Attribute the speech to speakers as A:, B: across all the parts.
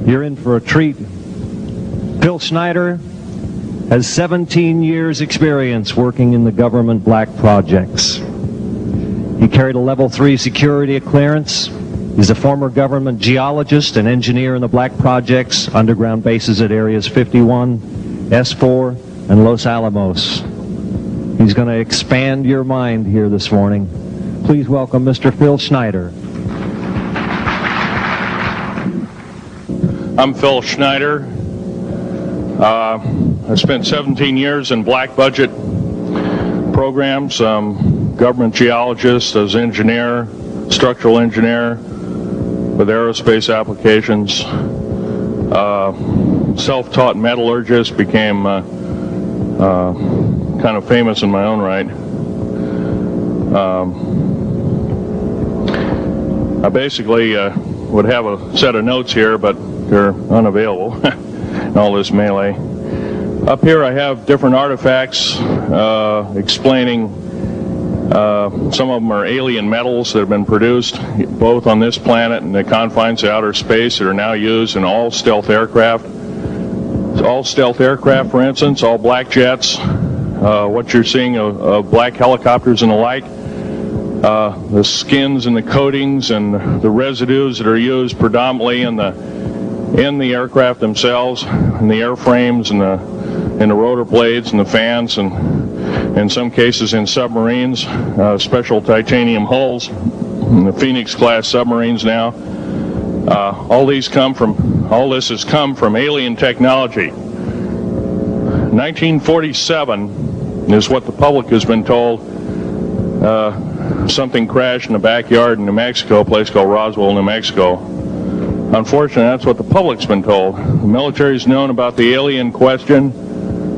A: You're in for a treat. Phil Schneider has 17 years experience working in the government black projects. He carried a level 3 security clearance. He's a former government geologist and engineer in the black projects, underground bases at areas 51, S4, and Los Alamos. He's going to expand your mind here this morning. Please welcome Mr. Phil Schneider.
B: I'm Phil Schneider. I spent 17 years in black budget programs, government geologist, as engineer, structural engineer with aerospace applications, self-taught metallurgist, became kind of famous in my own right. I basically would have a set of notes here, but they're unavailable in all this melee. Up here I have different artifacts explaining some of them are alien metals that have been produced both on this planet and the confines of outer space that are now used in all stealth aircraft. All stealth aircraft, for instance, all black jets, what you're seeing of black helicopters and the like, the skins and the coatings and the residues that are used predominantly in the aircraft themselves, in the airframes and the rotor blades and the fans, and in some cases in submarines, special titanium hulls, in the Phoenix class submarines now. All this has come from alien technology. 1947 is what the public has been told. Something crashed in the backyard in New Mexico, a place called Roswell, New Mexico. Unfortunately, that's what the public's been told. The military's known about the alien question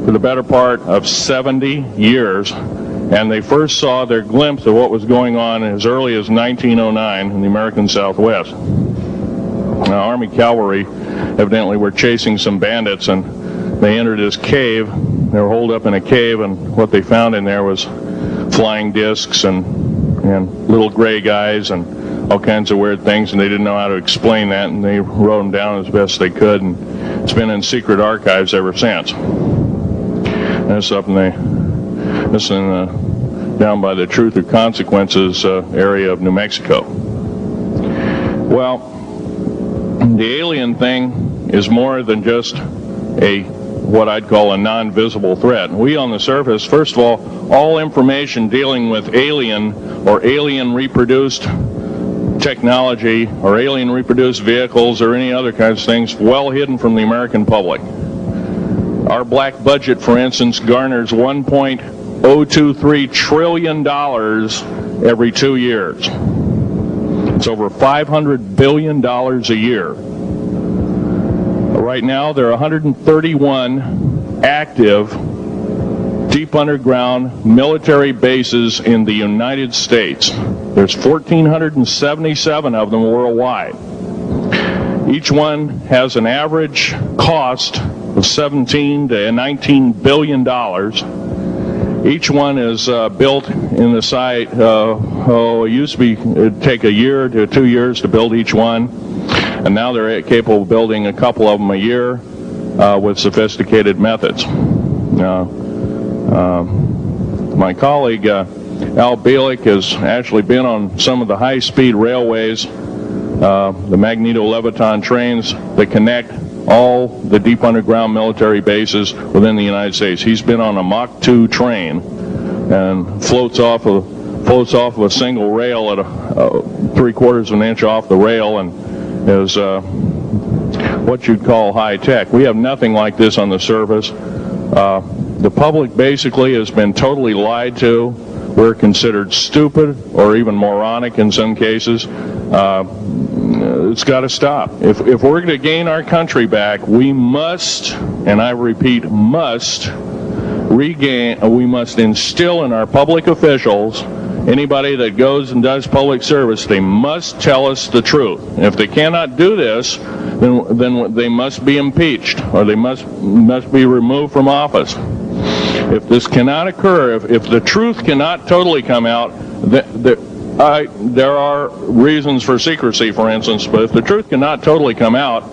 B: for the better part of 70 years, and they first saw their glimpse of what was going on as early as 1909 in the American Southwest. Now, Army cavalry evidently were chasing some bandits, and they entered this cave. They were holed up in a cave, and what they found in there was flying discs and little gray guys and all kinds of weird things, and they didn't know how to explain that, and they wrote them down as best they could, and it's been in secret archives ever since. And it's up down by the Truth or Consequences area of New Mexico. Well, the alien thing is more than just what I'd call a non-visible threat. We on the surface, first of all information dealing with alien or alien reproduced technology or alien reproduced vehicles or any other kinds of things well hidden from the American public. Our black budget, for instance, garners $1.023 trillion every 2 years. It's over $500 billion a year. Right now, there are 131 active deep underground military bases in the United States. There's 1,477 of them worldwide. Each one has an average cost of $17 to $19 billion. Each one is built in the site. It used to it'd take a year to 2 years to build each one, and now they're capable of building a couple of them a year with sophisticated methods. My colleague Al Bielek has actually been on some of the high-speed railways, the magneto-leviton trains that connect all the deep underground military bases within the United States. He's been on a Mach 2 train and floats off of a single rail at 3/4 of an inch off the rail, and is what you'd call high tech. We have nothing like this on the surface. The public basically has been totally lied to. We're considered stupid or even moronic in some cases. It's got to stop. If we're going to gain our country back, we must, and I repeat, must instill in our public officials, anybody that goes and does public service, they must tell us the truth. If they cannot do this, then they must be impeached, or they must be removed from office. If this cannot occur, if the truth cannot totally come out, there are reasons for secrecy, for instance, but if the truth cannot totally come out,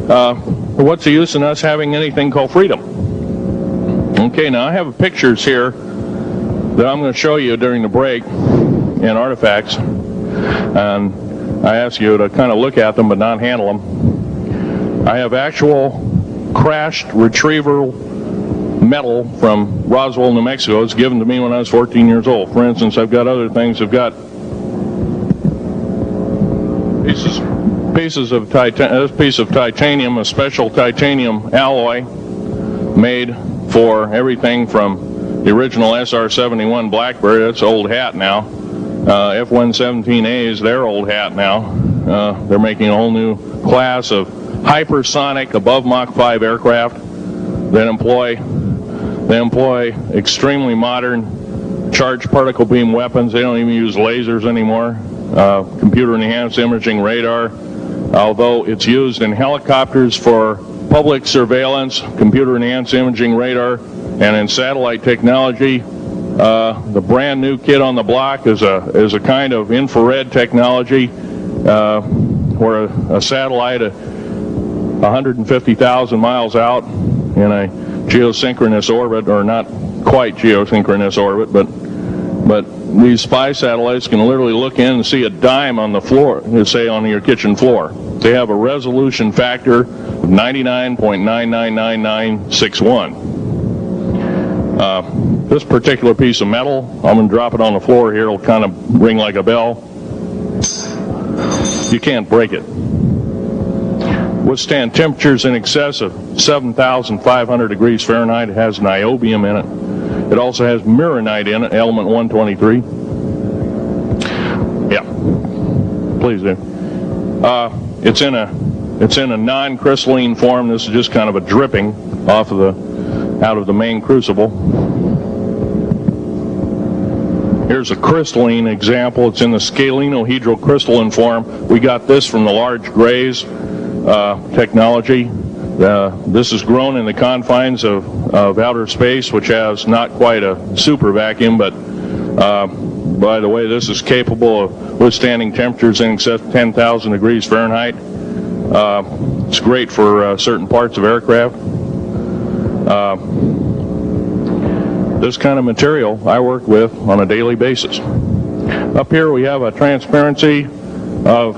B: what's the use in us having anything called freedom? Okay, now I have pictures here that I'm going to show you during the break in artifacts, and I ask you to kind of look at them but not handle them. I have actual crashed retriever metal from Roswell, New Mexico. It's given to me when I was 14 years old. For instance, I've got other things. I've got pieces of this piece of titanium, a special titanium alloy made for everything from the original SR-71 Blackbird. That's old hat now. F-117A is their old hat now. They're making a whole new class of hypersonic above Mach 5 aircraft that employ extremely modern charged particle beam weapons. They don't even use lasers anymore. Computer enhanced imaging radar, although it's used in helicopters for public surveillance, computer enhanced imaging radar, and in satellite technology. The brand new kid on the block is a kind of infrared technology where a satellite 150,000 miles out in a geosynchronous orbit, or not quite geosynchronous orbit, but these spy satellites can literally look in and see a dime on the floor, say on your kitchen floor. They have a resolution factor of 99.99961. This particular piece of metal, I'm going to drop it on the floor here. It'll kind of ring like a bell. You can't break it. Withstand temperatures in excess of 7,500 degrees Fahrenheit. It has niobium in it. It also has mironite in it, element 123. Yeah, please do. It's in a non-crystalline form. This is just kind of a dripping out of the main crucible. Here's a crystalline example. It's in the scalenohedral crystalline form. We got this from the large grays technology. This is grown in the confines of outer space, which has not quite a super vacuum, but by the way, this is capable of withstanding temperatures in excess of 10,000 degrees Fahrenheit. It's great for certain parts of aircraft. This kind of material I work with on a daily basis. Up here we have a transparency of